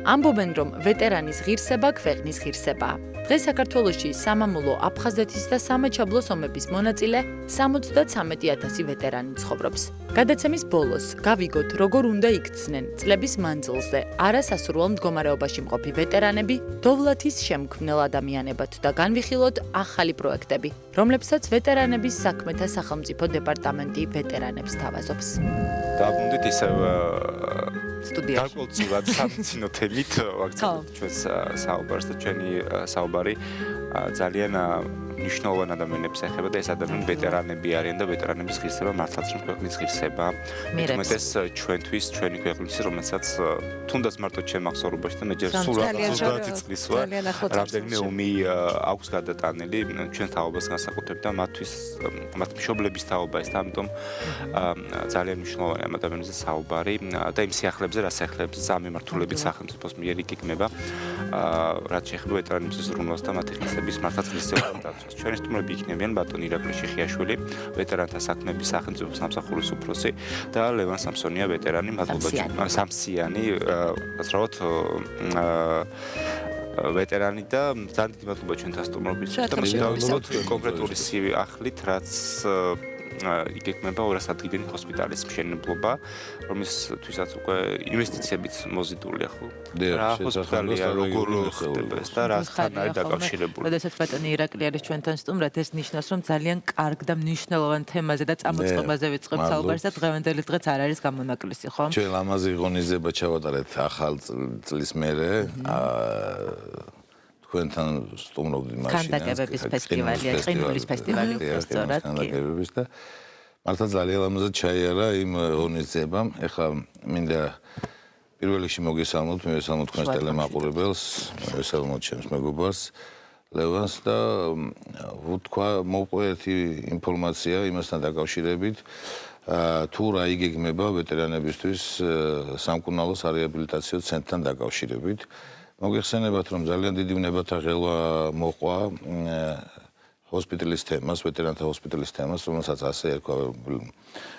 ამბობენ, რომ ვეტერანის ღირსება ქვეყნის ღირსებაა. დღეს საქართველოში სამამულო აფხაზეთის და სამაჩაბლოს ომების მონაწილე 73,000 ვეტერანი ცხოვრობს. გადაცემის ბოლოს გავიგოთ, როგორ უნდა იქცნენ წლების მანძილზე არასასურველ მდგომარეობაში მყოფი ვეტერანები დოვლათის შემქმნელ ადამიანებად და განვიხილოთ ახალი პროექტები, რომლებსაც ვეტერანების საქმეთა სახელმწიფო დეპარტამენტი ვეტერანებს თავაზობს. დავუნდით ისევ სტუდიაში. გარკვეულწილად სამწინო თემით ვაქცევთ ჩვენს საუბარს და ჩვენი საუბარი ძალიან მნიშვნელოვან ადამიანებს ეხება და ეს ადამიანები ვეტერანები არიან და ვეტერანების ღირსება მართლაც რომ ქვეყნის ღირსება. უმეტეს ჩვენთვის, ჩვენი ქვეყნის, რომელსაც თუნდაც მარტო ჩემ ახსოვებაში და მე ჯერ სულ 30 წლის ვარ, რამდენიმე ომი აქვს გადატანილი ჩვენ თაობას განსაკუთრებით და მათ მშობლების თაობა ის და ამიტომ ძალიან მნიშვნელოვანი ამ ადამიანებზე საუბარი და იმ სიახლეებზე რა სიახლეებზე სამემართულებით სახელმწიფოს მიერ იგეგმება რაც შეეხება ვეტერანების ზრუნვას და მათი ღირსების მართლაც ღირსებასთან დაცვას. ჩვენი სტუმრები იქნებიან ბატონი ირაკლი შიხიაშვილი, ვეტერანთა საქმეების სახელმწიფო სამსახურის უფროსი და ლევან სამსონია ვეტერანი, მადლობა სამსიანი, უბრალოდ ვეტერანი და ძალიან დიდი მადლობა ჩვენთან სტუმრობის და მივიდოდოთ კონკრეტული CV ახლით, რაც იგეგმება 200 ადგილიანი ჰოსპიტალის მშენებლობა, რომლისთვისაც უკვე ინვესტიციებით მოზიდულია ხო? რა ჰოსპიტალია, როგორ ხდება ეს და რასთან არის დაკავშირებული? როდესაც ბატონი ირაკლი არის ჩვენთან სტუმრად, ეს ნიშნავს, რომ ძალიან კარგ და მნიშვნელოვან თემაზე და წამოწყობაზე ვიწყებთ საუბარს და დღევანდელი დღეც არ არის გამონაკლისი, ხო? ჩვენ ლამაზი ღონისძიება ჩავატარეთ ახალ წლის მერე. თქვენთან სტუმრობდით მაშინ. ქანდაკებების ფესტივალია, ყინულის ფესტივალი უბრალოდ. ქანდაკებების და მართლა ძალიან ლამაზად ჩაიარა იმ ღონისძიებამ. ეხლა მინდა პირველ რიგში მოგესალმოთ, მივესალმოთ თქვენს ტელემაყურებელს, მივესალმოთ ჩემს მეგობარს ლევანს და ვთქვა მოვყვე ერთი ინფორმაცია იმასთან დაკავშირებით თუ რა იგეგმება ვეტერანებისთვის სამკურნალო სარეაბილიტაციო ცენტრთან დაკავშირებით. მოგეხსენებათ, რომ ძალიან დიდი ვნებათა ღელვა მოყვა ჰოსპიტალის თემას, ვეტერანთა ჰოსპიტალის თემას, რომელსაც ასე ერქვა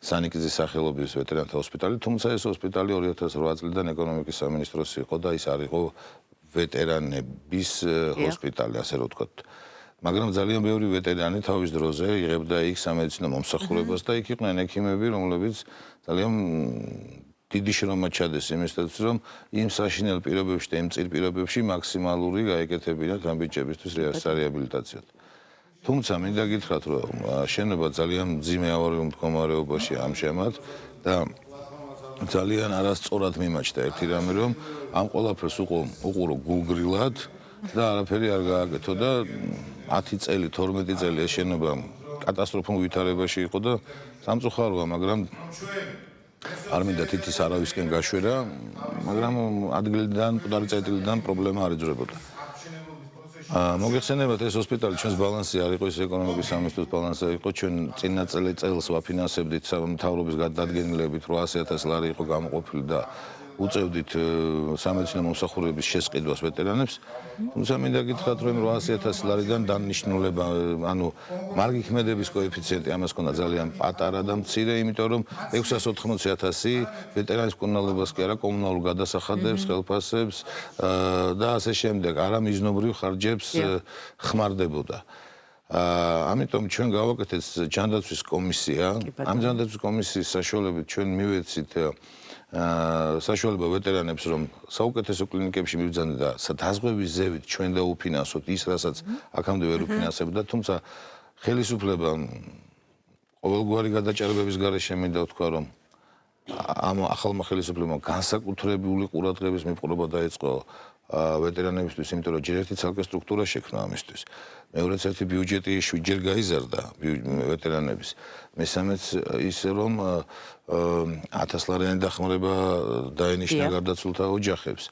სანიკიძის სახელობის ვეტერანთა ჰოსპიტალი, თუმცა ეს ჰოსპიტალი 2008 წლიდან ეკონომიკის სამინისტროს იყო და ის არ იყო ვეტერანების ჰოსპიტალი, ასე რომ ვთქვათ. მაგრამ ძალიან ბევრი ვეტერანი თავის დროზე იღებდა იქ სამედიცინო მომსახურებას და იქ იყვნენ ექიმები, რომლებიც ძალიან დიდი შრომა ჩადეს იმისთვის, რომ იმ საშინელ პირობებში და იმ წილ პირობებში მაქსიმალური გაეკეთებინათ ამ ბიჭებისთვის სარეაბილიტაციოდ. თუმცა მინდა გითხრათ, რომ შენობა ძალიან მძიმე ავარიულ მდგომარეობაში ამჟამად და ძალიან არასწორად მიმაჩნდა ერთი რამე, რომ ამ ყველაფერს უყურო გულგრილად და არაფერი არ გააკეთო და 10 წელი, 12 წელი ეს შენობა კატასტროფულ ვითარებაში იყო და სამწუხაროა, მაგრამ არ მინდა თითის არავისკენ გაშვერა, მაგრამ ადგილიდან, მკვდარი წერტილიდან პრობლემა არ იძრებოდა. მოგეხსენებათ, ეს ჰოსპიტალი ჩვენს ბალანსი არ იყო, ეს ეკონომიკის სამინისტროს ბალანსი იყო, ჩვენ წინა წელს ვაფინანსებდით მთავრობის გადადგენილებით 800,000 ლარი იყო გამოყოფილი და უწევდით სამედიცინო მომსახურების შესყიდვას ვეტერანებს. თუმცა მინდა გითხრათ, რომ 800,000 ლარიდან დანიშნულება, ანუ მარგი ქმედების კოეფიციენტი ამას ქონდა ძალიან პატარა და მცირე, იმიტომ რომ 680,000 ვეტერანის მკურნალობას კი არა, კომუნალურ გადასახადებს, ხელფასებს და ასე შემდეგ, არა მიზნობრივ ხარჯებს ხმარდებოდა. ამიტომ ჩვენ გავაკეთეთ ჯანდაცვის კომისია. ამ ჯანდაცვის კომისიის საშუალებით ჩვენ მივეცით საშუალება ვეტერანებს, რომ საუკეთესო კლინიკებში მივიძანეთ და დაზღვევის ზევით ჩვენ დაუფინანსოთ ის, რასაც აქამდე ვერ უფინანსებდა, თუმცა ხელისუფლება ყოველგვარი გადაჭარბების გარეშე მინდა ვთქვა, რომ ამ ახალმა ხელისუფლებამ განსაკუთრებული ყურადღების მიპყრობა დაიწყო ვეტერანებისთვის, იმიტომ რომ ჯერ ერთი ცალკე სტრუქტურა შექმნა ამისთვის. მეორეც ერთი ბიუჯეტი 7 ჯერ გაიზარდა ვეტერანების. მესამეც ისე რომ 1000 ლარიანი დახმარება დაენიშნა გარდაცვლილთა ოჯახებს.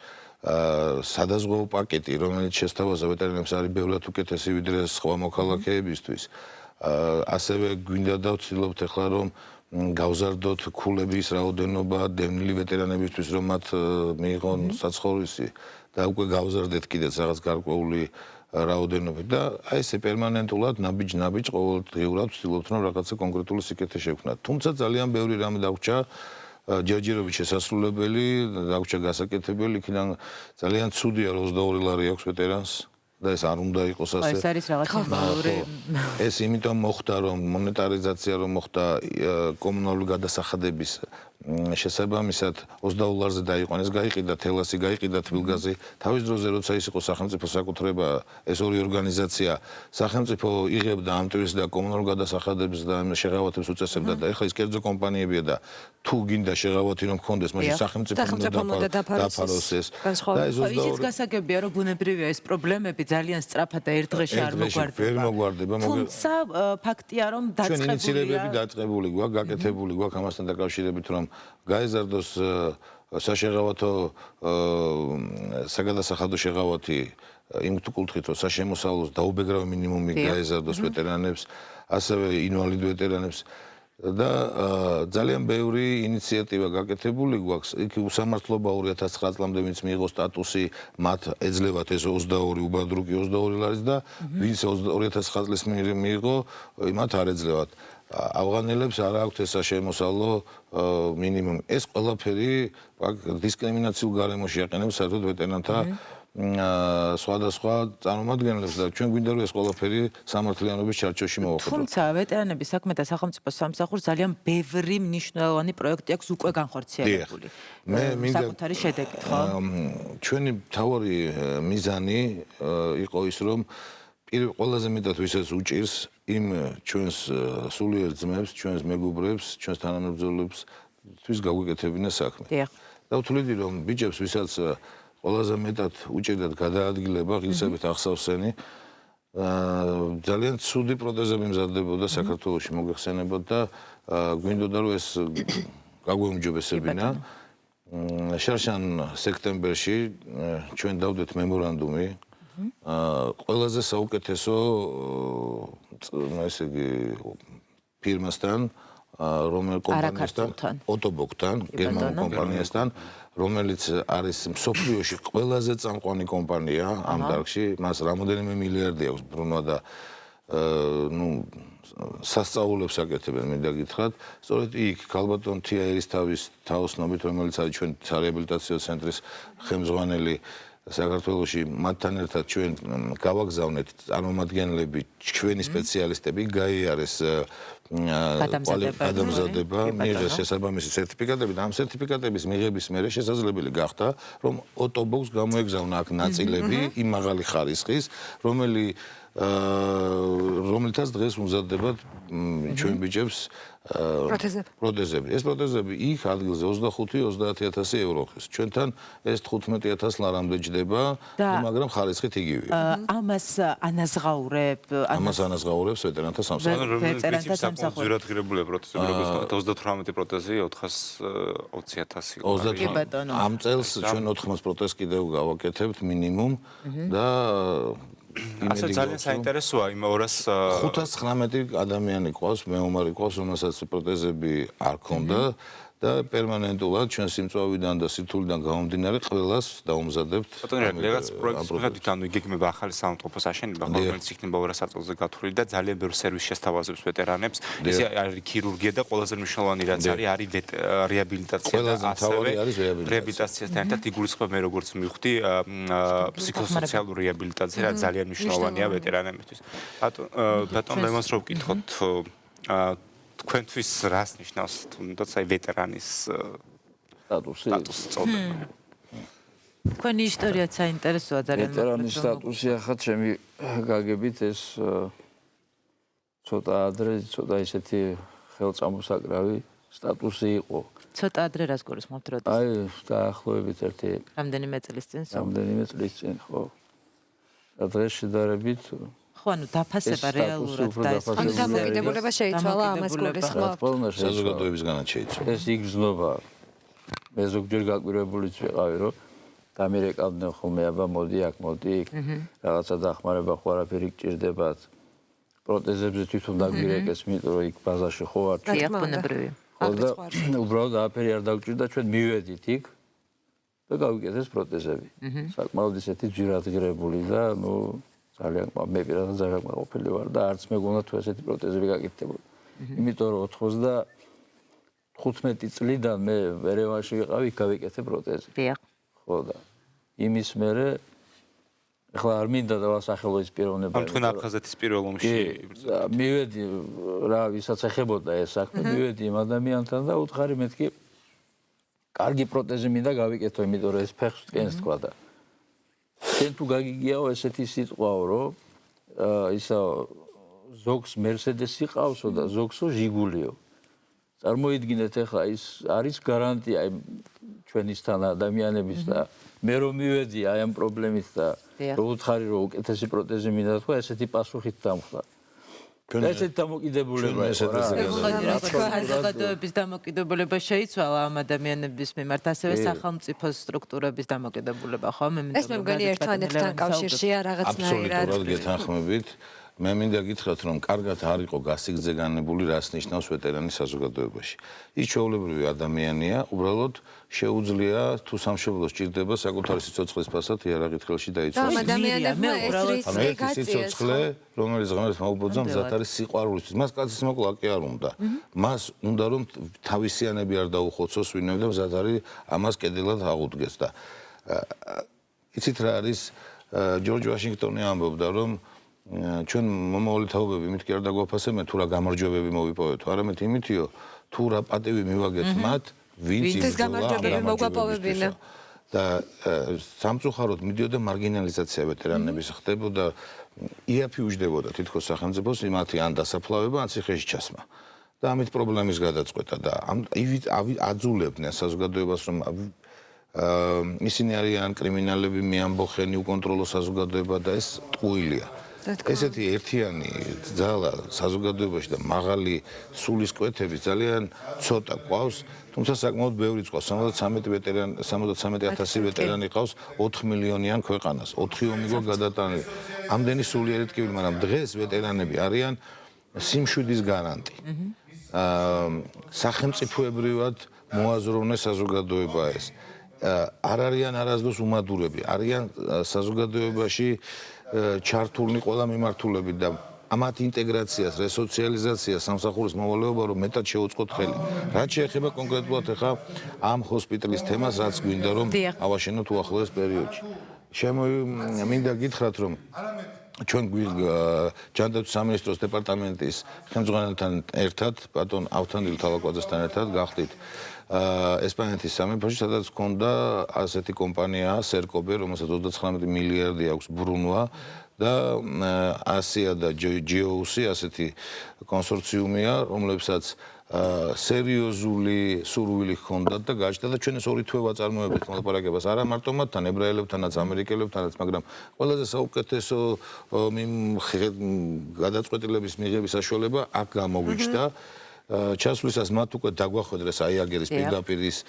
სადაზღვევო პაკეტი, რომელიც შესთავაზა ვეტერანებს, არის ბევრად უკეთესი ვიდრე სხვა მოქალაქეებისთვის. ასევე გვინდა და ვცდილობთ ახლა რომ გავზარდოთ ქულების რაოდენობა დევნილი ვეტერანებისთვის, რომ მათ მიიღონ საცხოვრისი და უკვე გავზარდეთ კიდეც რაღაც გარკვეული რაოდენობით და აი ესე პერმანენტულად ნაბიჯ ყოველდღიურად ვცდილობთ რომ რაღაცა კონკრეტული სიკეთე შევქმნათ. თუმცა ძალიან ბევრი რამე დაგვჭა ჯერჯერობით შესასრულებელი, დაგვრჩა გასაკეთებელი, იქიდან ძალიან ცუდია რომ 22 ლარი აქვს ვეტერანს. და ეს არ უნდა იყოს ასე. ეს არის რაღაც სიმბოლური. ეს იმიტომ მოხდა რომ მონეტარიზაცია რომ მოხდა კომუნალური გადასახადების შესაბამისად 20 დოლარზე დაიყვანეს, გაიყიდა თელასი, გაიყიდა თბილგაზი. თავის დროზე როცა ის იყო სახელმწიფო საკუთრება, ეს ორი ორგანიზაცია სახელმწიფო იღებდა ამ ტვირს და კომუნალურ გადასახადებს და შეღავათებს უწესებდა და ეხლა ის კერძო კომპანიებია და თუ გინდა შეღავათი რომ გქონდეს, მაშინ სახელმწიფო უნდა დაფაროს ეს. და ეს ისიც გასაგებია რომ ბუნებრივია ეს პრობლემები ძალიან სწრაფად და ერთ დღეში არ მოგვარდება. თუმცა ფაქტია რომ დაწყებულია. ჩვენ ინიციირებები დაწყებული გვაქვს, გაკეთებული გვაქვს ამასთან დაკავშირებით რომ გაეზარდოს საშეღავათო საგადასახადო შეღავათი იმ თუ კუთხით რომ საშემოსავლოს დაუბეგრავი მინიმუმი გაეზარდოს ვეტერანებს, ასევე ინვალიდ ვეტერანებს და ძალიან ბევრი ინიციატივა გაკეთებული გვაქვს. იქ უსამართლობა 2009 წლამდე ვინც მიიღო სტატუსი, მათ ეძლევათ ეს 22 უბადრუკი 22 ლარის და ვინც 2009 წლის მიიღო, მათ არ ეძლევათ. ავღანელებს არ აქვთ ეს შემოსავლო მინიმუმი. ეს ყველაფერი დისკრიმინაციულ გარემოში აყენებს საერთოდ ვეტერანთა სხვადასხვა წარმომადგენლებს და ჩვენ გვინდა რომ ეს ყველაფერი სამართლიანობის ჩარჩოში მოვაყოთ. თუმცა ვეტერანების საქმე და სახელმწიფო სამსახურს ძალიან ბევრი მნიშვნელოვანი პროექტი აქვს უკვე განხორციელებული. მე მინდა საკუთარი შედეგი, ხო? ჩვენი მთავარი მიზანი იყო ის რომ ყველაზე მეტად ვისაც უჭირს იმ ჩვენს სულიერ ძმებს, ჩვენს მეგობრებს, ჩვენს თანამებრძოლებს გაგვიკეთებინა საქმე. და ვთვლიდი რომ ბიჭებს ვისაც ყველაზე მეტად უჭირდათ გადაადგილება, ღირსებით ახსავსენი, ძალიან ცუდი პროტეზები მზადდებოდა საქართველოში მოგეხსენებათ და გვინდოდა რომ ეს გაგვეუმჯობესებინა. შარშან სექტემბერში ჩვენ დავდეთ მემორანდუმი ყველაზე საუკეთესო ესე იგი ფირმასთან, რომელ კომპანიასთან, ოტობოკთან, გერმანულ კომპანიასთან, რომელიც არის მსოფლიოში ყველაზე წამყვანი კომპანია ამ დარგში, მას რამოდენიმე მილიარდი აქვს ბრუნვა და სასწაულებს აკეთებენ, მინდა გითხრათ. სწორედ იქ ქალბატონ თია ერისთავის თაოსნობით, რომელიც არის ჩვენ რეაბილიტაციო ცენტრის ხელმძღვანელი საქართველოში, მათთან ერთად ჩვენ გავაგზავნეთ წარმომადგენლები, ჩვენი სპეციალისტები, გაიარეს გადამზადება, მიიღეს შესაბამისი სერტიფიკატები და ამ სერტიფიკატების მიღების მერე შესაძლებელი გახდა, რომ ოტობოქს გამოეგზავნა აქ ნაწილები იმ მაღალი ხარისხის, რომელთაც დღეს უმზადდებათ ჩვენ ბიჭებს პროტეზები. ეს პროტეზები იქ ადგილზე 25-30000 ევრო ხის. ჩვენთან ეს 15000 ლარამდე ჯდება, მაგრამ ხარისხით იგივეა. ამას ანაზღაურებს ვეტერანთა სამსახური. ვეტერანთა სამსახური. ზურათღირებული პროტეზები, როგორც 38 პროტეზი 420000. ამ წელს ჩვენ 80 პროტეზს კიდევ გავაკეთებთ მინიმუმ და ასე ძალიან საინტერესოა იმ 519 ადამიანი ყავს, მეომარი ყავს, რომელსაც პროტეზები არ ქონდა და პერმანენტულად ჩვენ სიმწვავიდან და სირთულიდან გამომდინარე ყველას დაუმზადებთ. ბატონო, რაღაც პროექტს მიხედვით, ანუ იგეგმება ახალი საავადმყოფოს აშენება, რომელიც იქნება 200 წელზე გათვლილი და ძალიან ბევრ სერვისს შესთავაზებს ვეტერანებს. ეს არის ქირურგია და ყველაზე მნიშვნელოვანი რაც არის რეაბილიტაცია და ასევე რეაბილიტაციასთან ერთად იგულისხმება მე როგორც მივხვდი ფსიქოსოციალური რეაბილიტაცია, რაც ძალიან მნიშვნელოვანია ვეტერანებისთვის. ბატონო, მე მას რო ვკითხოთ თქვენთვის რას ნიშნავს თუნდაც აი ვეტერანის სტატუსი წოდება? თქვენი ისტორიაც საინტერესოა ძალიან. ვეტერანის სტატუსი ახლა ჩემი გაგებით ეს ცოტა ადრე, ცოტა ისეთი ხელწამოსაკრავი სტატუსი იყო. ცოტა ადრე რას გულისხმობთ როდის? აი, დაახლოებით ერთი რამდენიმე წლის წინ? რამდენიმე წლის წინ, ხო. და დღეს შედარებით ხო, ანუ დაფასება რეალურად და ეს დამოკიდებულება შეიცვალა ამას გულისხმობ. საზოგადოებისგანაც შეიცვალა. ეს იგრძნობა. მე ზოგჯერ გაკვირვებულიც ვიყავი, რომ დამირეკავდნენ ხოლმე, აბა მოდი აქ, მოდი იქ. რაღაცა დახმარება ხო არაფერი გჭირდებათ. პროტეზებზე თვითონ დაგვირეკეს, იმიტომ რომ იქ ბაზარში ხო არ ბუნებრივია. ხო და უბრალოდ არაფერი არ დაგვჭირდა, ჩვენ მივედით იქ და გავიკეთეს პროტეზები. საკმაოდ ისეთი ძვირადღირებული და ძალიან მე პირადად ძალიან ყოფილი ვარ და არც მეგონა თუ ესეთი პროტეზები გაკეთდებოდა. იმიტომ რომ 15 წლიდან მე ერევანში ვიყავი, გავიკეთე პროტეზი. დიახ. ხო და იმის მერე ახლა არ მინდა დავასახელო ის პიროვნება. ამ თქვენ აფხაზეთის პირველ ომში მივედი რა ვისაც ეხებოდა ეს საქმე, მივედი იმ ადამიანთან და უთხარი მეთქი კარგი პროტეზი მინდა გავიკეთო, იმიტომ რომ ეს ფეხს ტკენს თქვა და შენ თუ გაგიგიაო ესეთი სიტყვაო, რომ ისა ზოგს მერსედესი ყავსო და ზოგსო ჟიგულიო. წარმოიდგინეთ ახლა ის არის გარანტია ჩვენისთან ადამიანების და მე რომ მივედი აი ამ პრობლემით და რომ უთხარი რომ უკეთესი პროტეზი მინდა თქვა, ესეთი პასუხით დამხდა. ესეთ დამოკიდებულება საზოგადოების დამოკიდებულება შეიცვალა ამ ადამიანების მიმართ, ასევე სახელმწიფო სტრუქტურების დამოკიდებულება, ხო? ეს მე მგონი ერთმანეთთან კავშირშია რაღაცნაირად. აბსოლუტურად გეთანხმებით. მე მინდა გითხრათ, რომ კარგად არ იყო გასიგრძე განებული, რას ნიშნავს ვეტერანი საზოგადოებაში. ის ჩვეულებრივი ადამიანია, უბრალოდ შეუძლია თუ სამშობლოს ჭირდება საკუთარი სიცოცხლის ფასად იარაღით ხელში დაიცვას. ამ ადამიანებმა ეს რისკი გაწიეს. სიცოცხლე, რომელიც ღამეს მოუბოძა, მზად არის სიყვარულისთვის. მას კაცის მოკლა კი არ უნდა. მას უნდა რომ თავისიანები არ დაუხოცოს ვინმე და მზად არის ამას კედელად აღუდგეს და იცით რა არის ჯორჯ ვაშინგტონი ამბობდა რომ ჩვენ მომავალი თაობები იმით კი არ დაგვაფასებენ თუ რა გამარჯვებები მოვიპოვეთ, არამედ იმითიო თუ რა პატივი მივაგეთ მათ, ვინც ეს გამარჯვებები მოგვაპოვებინა. და სამწუხაროდ მიდიოდა მარგინალიზაცია ვეტერანების ხდებოდა, იაფი უჯდებოდა თითქოს სახელმწიფოს იმათი ან დასაფლავება, ან ციხეში ჩასმა. და ამით პრობლემის გადაწყვეტა და აძულებდნენ საზოგადოებას რომ ისინი არიან კრიმინალები, მეამბოხენი, უკონტროლო საზოგადოება და ეს ტყუილია. ესეთი ერთიანი ძალა საზოგადოებაში და მაღალი სულისკვეთები ძალიან ცოტა ყავს, თუმცა საკმაოდ ბევრი ყავს. 73,000 ვეტერანი ყავს 4 მილიონიან ქვეყანას. 4 ომი გადატანილი. ამდენი სულიერი ტკივილი, მაგრამ დღეს ვეტერანები არიან სიმშვიდის გარანტი. სახელმწიფოებრივად მოაზროვნე საზოგადოება ეს. არ არიან არასდროს უმადურები, არიან საზოგადოებაში ჩართულნი ყველა მიმართულებით და ამათ ინტეგრაციას, რესოციალიზაციას სამსახურის მოვალეობა რომ მეტად შეუწყოთ ხელი. რაც შეეხება კონკრეტულად ახლა ამ ჰოსპიტალის თემას, რაც გვინდა რომ ავაშენოთ უახლოეს პერიოდში. მინდა გითხრათ რომ ჩვენ ჯანდაცვის სამინისტროს დეპარტამენტის ხელმძღვანელთან ერთად, ბატონ ავთანდილ თალაკვაძესთან ერთად გახდით ესპანეთის სამეფოში, სადაც ჰქონდა ასეთი კომპანია სერკობე, რომელსაც 39 მილიარდი აქვს ბრუნვა და ASEA და GOC ასეთი კონსორციუმია, რომლებსაც სერიოზული სურვილი ჰქონდათ და გაჩნდა და ჩვენ ეს ორი თვე ვაწარმოებთ მოლაპარაკებას არა მარტო მათთან, ებრაელებთანაც, ამერიკელებთანაც, მაგრამ ყველაზე საუკეთესო გადაწყვეტილების მიღების საშუალება აქ გამოგვიჩნდა. ჩასვლისას მათ უკვე დაგვახვედრეს აიაგერის პირდაპირ ის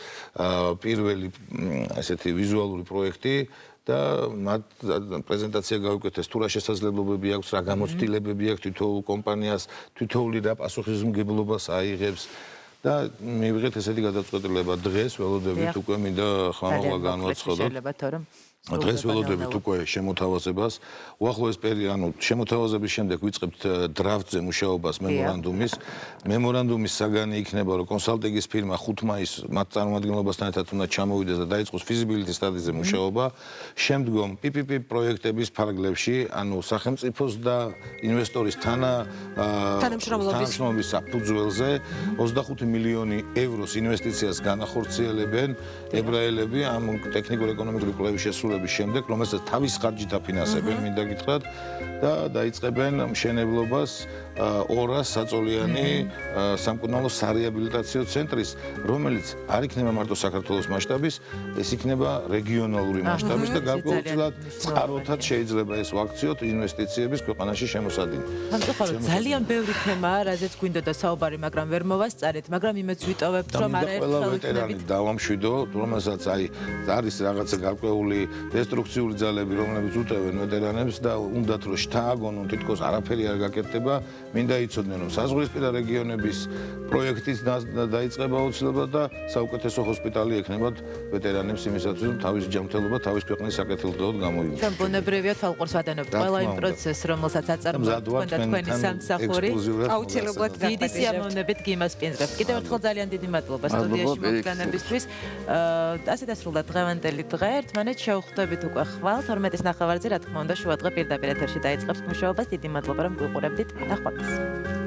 პირველი ესეთი ვიზუალური პროექტი და მათ პრეზენტაცია გავუკეთეს თუ რა შესაძლებლობები აქვს, რა გამოცდილებები აქვს თითოეულ კომპანიას, თითოეული რა პასუხისმგებლობას აიღებს და მივიღეთ ესეთი გადაწყვეტილება. დღეს ველოდებით უკვე მინდა ხმამაღლა განვაცხადოთ. დღეს ველოდებით უკვე შემოთავაზებას. უახლოეს შემოთავაზების შემდეგ ვიწყებთ დრაფტზე მუშაობას მემორანდუმის. მემორანდუმის საგანი იქნება, რომ კონსალტინგის ფირმა 5 მაისს მათ წარმომადგენლობასთან ერთად უნდა ჩამოვიდეს და დაიწყოს feasibility studies-ზე მუშაობა. შემდგომ PPP პროექტების ფარგლებში, ანუ სახელმწიფოს და ინვესტორის თანამშრომლობის საფუძველზე 25 მილიონი ევროს ინვესტიციას განახორციელებენ ებრაელები ამ ტექნიკურ-ეკონომიკური კვლევის შესრულების შემდეგ, რომელსაც თავის ხარჯით აფინანსებენ, მინდა გითხრათ, და დაიწყებენ მშენებლობას 200 საწოლიანი სამკურნალო სარეაბილიტაციო ცენტრის, რომელიც არ იქნება მარტო საქართველოს მასშტაბის, ეს იქნება რეგიონალური მასშტაბის და გარკვეულწილად წყაროთაც შეიძლება ეს ვაქციოთ ინვესტიციების ქვეყანაში შემოსადინი. ძალიან ბევრი თემაა, რაზეც გვინდოდა საუბარი, მაგრამ ვერ მოვასწარეთ, მაგრამ იმეც ვიტოვებთ, რომ არაერთხელ ვეტერანი დავამშვიდო, რომელსაც არის რაღაცა გარკვეული დესტრუქციული ძალები, რომლებიც უტევენ ვეტერანებს და უნდათ რომ შთააგონონ, თითქოს არაფერი არ გაკეთდება, მინდა იცოდნენ რომ საზღვრისპირა რეგიონების პროექტის დაიწყება აუცილებლად და საუკეთესო ჰოსპიტალი ექნებათ ვეტერანებს იმისათვის, რომ თავის ჯანმრთელობა თავის ქვეყნის საკეთილდღეოდ გამოიღვიძოს. ჩვენ ბუნებრივია თვალყურს ვადენობთ ყველა იმ პროცესს, რომელსაც აწარმოებთ თქვენი სამსახური. აუცილებლად დიდი სიამოვნებით გიმასპინძლებთ. კიდევ ერთხელ ძალიან დიდი მადლობა სტუდიაში მოგვიანებისთვის. ასე დასრულდა დღევანდელი დღე. ერთმანეთს შევხვდებით უკვე ხვალ 12:09-ზე, რა თქმა უნდა, შუადღე პირდაპირ ეთერში დაიწყებს მუშაობას. დიდი მადლობა რომ გვიყურებდით. ნახვამდის.